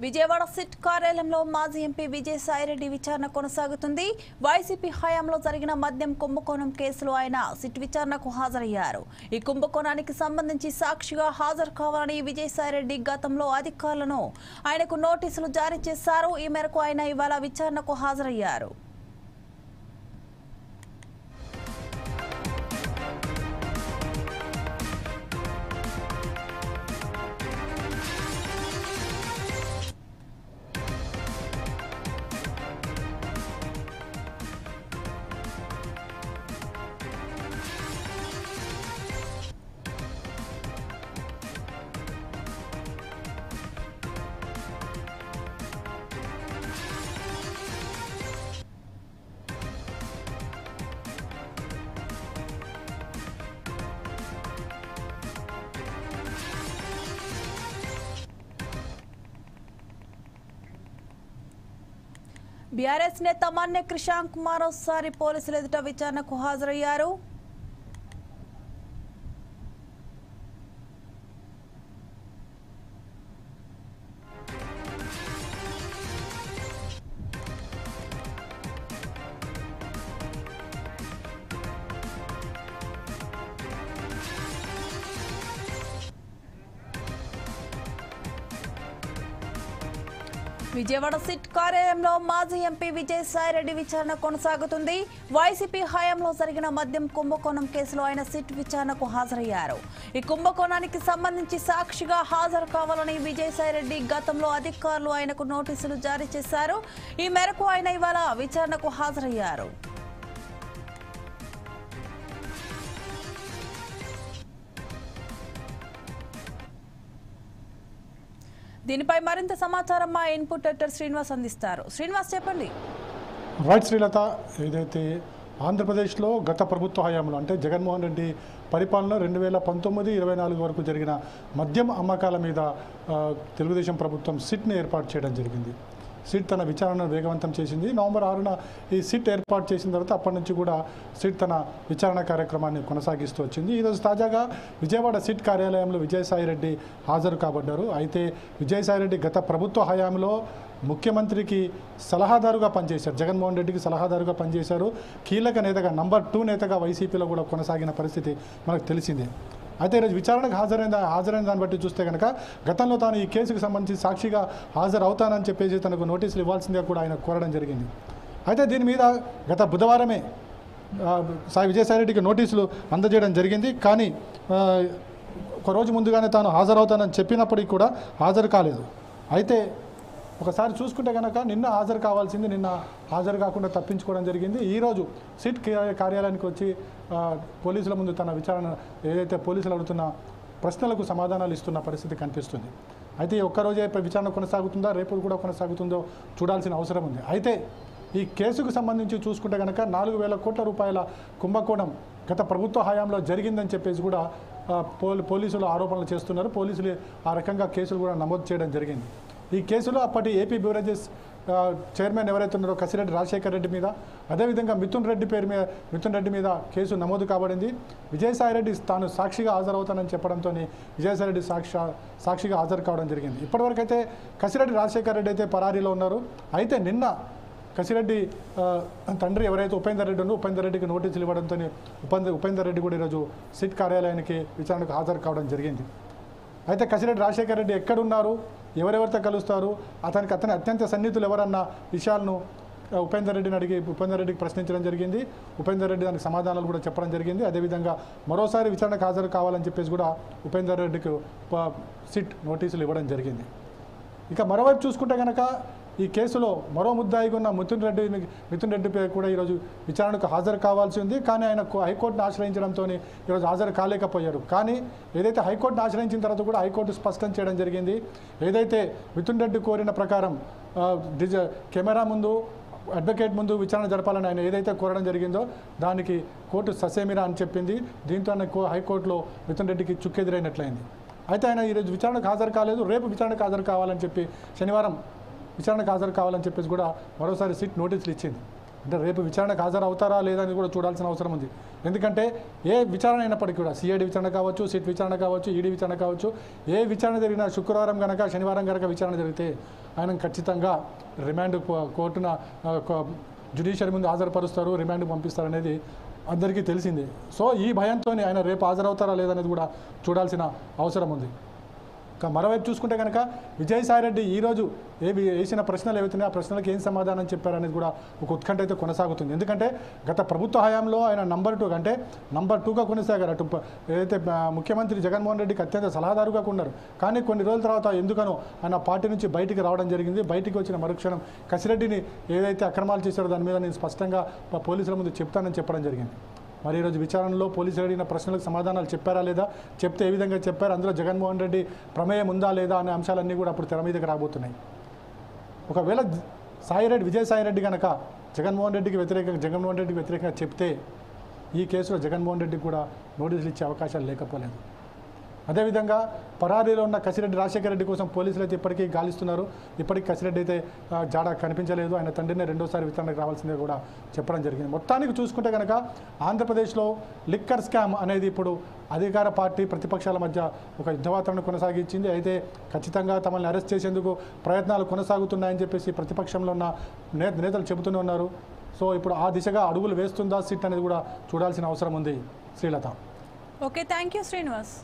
Vijayawada SIT కార్యాలయంలో మాజీ MP Vijayasai Reddy విచారణ కొనసాగుతుంది. వైసీపీ హయాంలో జరిగిన మద్యం కుంభకోణం కేసులో ఆయన సిట్ విచారణకు హాజరయ్యారు. ఈ కుంభకోణానికి సంబంధించి సాక్షిగా హాజరు కావాలని విజయసాయిరెడ్డి గతంలో అధికారులను ఆయనకు నోటీసులు జారీ చేశారు. ఈ మేరకు ఆయన ఇవాళ విచారణకు హాజరయ్యారు. బీఆర్ఎస్ నేత మన్నె క్రిషాంక్ మరోసారి పోలీసుల ఎదుట విచారణకు హాజరయ్యారు. విజయవాడ సిట్ కార్యాలయంలో మాజీ ఎంపీ విజయసాయిరెడ్డి విచారణ కొనసాగుతుంది. వైసీపీ హయాంలో జరిగిన మద్యం కుంభకోణం కేసులో ఆయన సిట్ విచారణకు హాజరయ్యారు. ఈ కుంభకోణానికి సంబంధించి సాక్షిగా హాజరు కావాలని విజయసాయిరెడ్డి గతంలో అధికారులు ఆయనకు నోటీసులు జారీ చేశారు. ఈ మేరకు ఆయన ఇవాళ విచారణకు హాజరయ్యారు. దీనిపై మరింత సమాచారం మా ఇన్పుట్ ఎడిటర్ శ్రీనివాస్ అందిస్తారు. శ్రీనివాస్ చెప్పండి. రైట్ శ్రీలత, ఏదైతే ఆంధ్రప్రదేశ్లో గత ప్రభుత్వ హయాంలో అంటే జగన్మోహన్ రెడ్డి పరిపాలన 2019-24 వరకు జరిగిన మద్యం అమ్మకాల మీద తెలుగుదేశం ప్రభుత్వం సిట్ని ఏర్పాటు చేయడం జరిగింది. సిట్ తన విచారణను వేగవంతం చేసింది. నవంబర్ 6న ఈ సిట్ ఏర్పాటు చేసిన తర్వాత అప్పటి నుంచి కూడా సిట్ తన విచారణ కార్యక్రమాన్ని కొనసాగిస్తూ వచ్చింది. ఈరోజు తాజాగా విజయవాడ సిట్ కార్యాలయంలో విజయసాయిరెడ్డి హాజరు కాబడ్డారు. అయితే విజయసాయిరెడ్డి గత ప్రభుత్వ హయాంలో ముఖ్యమంత్రికి సలహాదారుగా పనిచేశారు. జగన్మోహన్ రెడ్డికి సలహాదారుగా పనిచేశారు. కీలక నేతగా నంబర్ 2 నేతగా వైసీపీలో కూడా కొనసాగిన పరిస్థితి మనకు తెలిసిందే. అయితే ఈరోజు విచారణకు హాజరైన దాన్ని బట్టి చూస్తే కనుక గతంలో తాను ఈ కేసుకు సంబంధించి సాక్షిగా హాజరవుతానని చెప్పేసి తనకు నోటీసులు ఇవ్వాల్సిందిగా కూడా ఆయన కోరడం జరిగింది. అయితే దీని మీద గత బుధవారమే విజయసాయిరెడ్డికి నోటీసులు అందజేయడం జరిగింది. కానీ ఒక రోజు ముందుగానే తాను హాజరవుతానని చెప్పినప్పటికీ కూడా హాజరు కాలేదు. అయితే ఒకసారి చూసుకుంటే కనుక నిన్న హాజరు కావాల్సింది నిన్న హాజరు కాకుండా తప్పించుకోవడం జరిగింది. ఈరోజు సిట్ కార్యాలయానికి వచ్చి పోలీసుల ముందు తన విచారణ ఏదైతే పోలీసులు అడుగుతున్న ప్రశ్నలకు సమాధానాలు ఇస్తున్న పరిస్థితి కనిపిస్తుంది. అయితే ఒక్కరోజే విచారణ కొనసాగుతుందా, రేపు కూడా కొనసాగుతుందో చూడాల్సిన అవసరం ఉంది. అయితే ఈ కేసుకు సంబంధించి చూసుకుంటే కనుక 4,000 కోట్ల రూపాయల కుంభకోణం గత ప్రభుత్వ హయాంలో జరిగిందని చెప్పేసి కూడా పోలీసులు ఆరోపణలు చేస్తున్నారు. పోలీసులు ఆ రకంగా కేసులు కూడా నమోదు చేయడం జరిగింది. ఈ కేసులో అప్పటి ఏపీ బ్యూరేజెస్ చైర్మన్ ఎవరైతే ఉన్నారో కసిరెడ్డి రాజశేఖర్ రెడ్డి మీద, అదేవిధంగా మిథున్ రెడ్డి మీద కేసు నమోదు కాబడింది. విజయసాయిరెడ్డి తాను సాక్షిగా హాజరవుతానని చెప్పడంతో విజయసాయిరెడ్డి సాక్షిగా హాజరు కావడం జరిగింది. ఇప్పటివరకు అయితే కసిరెడ్డి రాజశేఖర్ రెడ్డి అయితే పరారీలో ఉన్నారు. అయితే నిన్న కసిరెడ్డి తండ్రి ఎవరైతే ఉపేందర్ రెడ్డి ఉన్నారో ఉపేందర్ రెడ్డికి నోటీసులు ఇవ్వడంతో ఉపేందర్ రెడ్డి కూడా ఈరోజు సిట్ కార్యాలయానికి విచారణకు హాజరు కావడం జరిగింది. అయితే కసిరెడ్డి రాజశేఖర్ రెడ్డి ఎక్కడున్నారు, ఎవరెవరితో కలుస్తారు, అతని అత్యంత సన్నిహితులు ఎవరన్న విషయాలను ఉపేందర్ రెడ్డికి ప్రశ్నించడం జరిగింది. ఉపేందర్ రెడ్డి దానికి సమాధానాలు కూడా చెప్పడం జరిగింది. అదేవిధంగా మరోసారి విచారణకు హాజరు కావాలని చెప్పేసి కూడా ఉపేందర్ రెడ్డికి సిట్ నోటీసులు ఇవ్వడం జరిగింది. ఇక మరోవైపు చూసుకుంటే కనుక ఈ కేసులో మరో ముద్దాయిగా ఉన్న మిథున్ రెడ్డిపై కూడా ఈరోజు విచారణకు హాజరు కావాల్సి ఉంది. కానీ ఆయన హైకోర్టును ఆశ్రయించడంతో ఈరోజు హాజరు కాలేకపోయారు. కానీ ఏదైతే హైకోర్టును ఆశ్రయించిన తర్వాత కూడా హైకోర్టు స్పష్టం చేయడం జరిగింది. ఏదైతే మిథున్ రెడ్డి కోరిన ప్రకారం కెమెరా ముందు అడ్వకేట్ ముందు విచారణ జరపాలని ఆయన ఏదైతే కోరడం జరిగిందో దానికి కోర్టు ససేమిరా అని చెప్పింది. దీంతో హైకోర్టులో మిథున్ రెడ్డికి చుక్కెదురైనట్లయింది. అయితే ఆయన ఈరోజు విచారణకు హాజరు కాలేదు. రేపు విచారణకు హాజరు కావాలని చెప్పి శనివారం విచారణకు హాజరు కావాలని చెప్పేసి కూడా మరోసారి సిట్ నోటీసులు ఇచ్చింది. అంటే రేపు విచారణకు హాజరవుతారా లేదా అని కూడా చూడాల్సిన అవసరం ఉంది. ఎందుకంటే ఏ విచారణ అయినప్పటికీ కూడా సిఐడి విచారణ కావచ్చు, సిట్ విచారణ కావచ్చు, ఈడీ విచారణ కావచ్చు, ఏ విచారణ జరిగినా శుక్రవారం కనుక శనివారం కనుక విచారణ జరిగితే ఆయన ఖచ్చితంగా రిమాండ్ కోర్టున జ్యుడిషియరీ ముందు హాజరుపరుస్తారు, రిమాండ్కి పంపిస్తారు అనేది అందరికీ తెలిసిందే. సో ఈ భయంతో ఆయన రేపు హాజరవుతారా లేదనేది కూడా చూడాల్సిన అవసరం ఉంది. మరోవైపు చూసుకుంటే కనుక విజయసాయిరెడ్డి ఈరోజు వేసిన ప్రశ్నలు ఏవైతున్నాయో ఆ ప్రశ్నలకు ఏం సమాధానం చెప్పారనేది కూడా ఒక ఉత్కంఠ అయితే కొనసాగుతుంది. ఎందుకంటే గత ప్రభుత్వ హయాంలో ఆయన నంబర్ 2 అంటే నంబర్ 2గా కొనసాగారు. అటు ఏదైతే ముఖ్యమంత్రి జగన్మోహన్ రెడ్డికి అత్యంత సలహాదారుగా ఉన్నారు. కానీ కొన్ని రోజుల తర్వాత ఎందుకనో ఆయన పార్టీ నుంచి బయటికి రావడం జరిగింది. బయటికి వచ్చిన మరుక్షణం కసిరెడ్డిని ఏదైతే అక్రమాలు చేశారో దాని మీద నేను స్పష్టంగా పోలీసుల ముందు చెప్తానని చెప్పడం జరిగింది. మరి ఈరోజు విచారణలో పోలీసులు అడిగిన ప్రశ్నలకు సమాధానాలు చెప్పారా లేదా, చెప్తే ఏ విధంగా చెప్పారు, అందులో జగన్మోహన్ రెడ్డి ప్రమేయం ఉందా లేదా అనే అంశాలన్నీ కూడా అప్పుడు తెర మీదకి రాబోతున్నాయి. ఒకవేళ విజయసాయిరెడ్డి కనుక జగన్మోహన్ రెడ్డికి వ్యతిరేకంగా చెప్తే ఈ కేసులో జగన్మోహన్ రెడ్డికి కూడా నోటీసులు ఇచ్చే అవకాశాలు లేకపోలేదు. అదేవిధంగా పరారీలో ఉన్న కసిరెడ్డి రాజశేఖర రెడ్డి కోసం పోలీసులు అయితే ఇప్పటికీ గాలిస్తున్నారు. ఇప్పటికీ కసిరెడ్డి అయితే జాడ కనిపించలేదు. ఆయన తండ్రిని రెండోసారి విచారణకు రావాల్సిందే కూడా చెప్పడం జరిగింది. మొత్తానికి చూసుకుంటే కనుక ఆంధ్రప్రదేశ్లో లిక్కర్ స్కామ్ అనేది ఇప్పుడు అధికార పార్టీ ప్రతిపక్షాల మధ్య ఒక యుద్ధ వాతావరణం కొనసాగించింది. అయితే ఖచ్చితంగా తమల్ని అరెస్ట్ చేసేందుకు ప్రయత్నాలు కొనసాగుతున్నాయని చెప్పేసి ప్రతిపక్షంలో ఉన్న నేతలు చెబుతూనే ఉన్నారు. సో ఇప్పుడు ఆ దిశగా అడుగులు వేస్తుందా సిట్ అనేది కూడా చూడాల్సిన అవసరం ఉంది. Srilatha. Okay, thank you Srinivas.